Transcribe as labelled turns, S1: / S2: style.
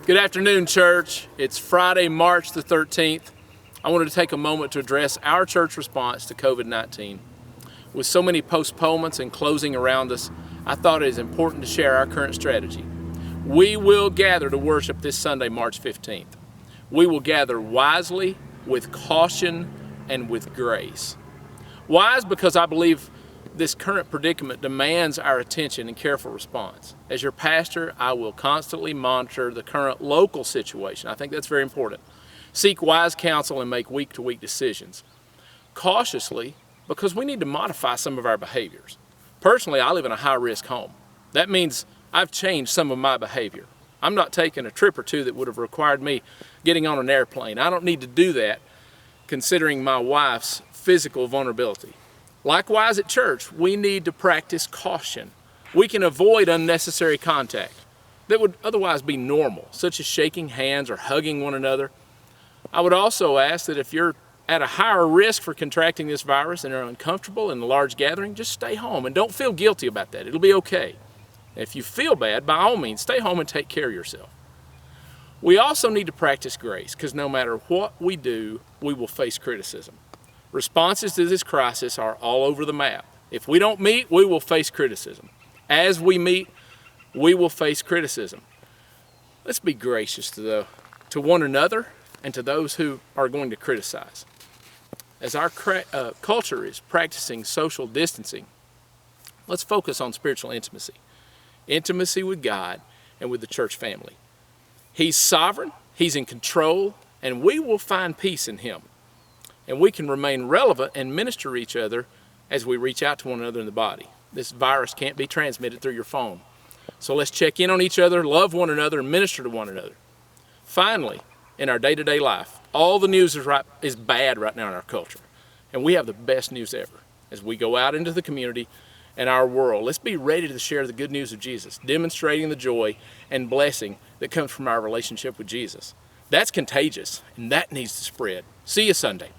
S1: Good afternoon, church. It's Friday, March the 13th. I wanted to take a moment to address our church response to COVID-19. With so many postponements and closing around us, I thought it is important to share our current strategy. We will gather to worship this Sunday, March 15th. We will gather wisely, with caution, and with grace. Wise because I believe this current predicament demands our attention and careful response. As your pastor, I will constantly monitor the current local situation. I think that's very important. Seek wise counsel and make week-to-week decisions. Cautiously, because we need to modify some of our behaviors. Personally, I live in a high-risk home. That means I've changed some of my behavior. I'm not taking a trip or two that would have required me getting on an airplane. I don't need to do that, considering my wife's physical vulnerability. Likewise at church, we need to practice caution. We can avoid unnecessary contact that would otherwise be normal, such as shaking hands or hugging one another. I would also ask that if you're at a higher risk for contracting this virus and are uncomfortable in a large gathering, just stay home and don't feel guilty about that. It'll be okay. If you feel bad, by all means, stay home and take care of yourself. We also need to practice grace, because no matter what we do, we will face criticism. Responses to this crisis are all over the map. If we don't meet, we will face criticism. As we meet, we will face criticism. Let's be gracious to one another and to those who are going to criticize. As our culture is practicing social distancing, let's focus on spiritual intimacy. Intimacy with God and with the church family. He's sovereign, He's in control, and we will find peace in Him. And we can remain relevant and minister to each other as we reach out to one another in the body. This virus can't be transmitted through your phone. So let's check in on each other, love one another, and minister to one another. Finally, in our day-to-day life, all the news is bad right now in our culture. And we have the best news ever. As we go out into the community and our world, let's be ready to share the good news of Jesus, demonstrating the joy and blessing that comes from our relationship with Jesus. That's contagious, and that needs to spread. See you Sunday.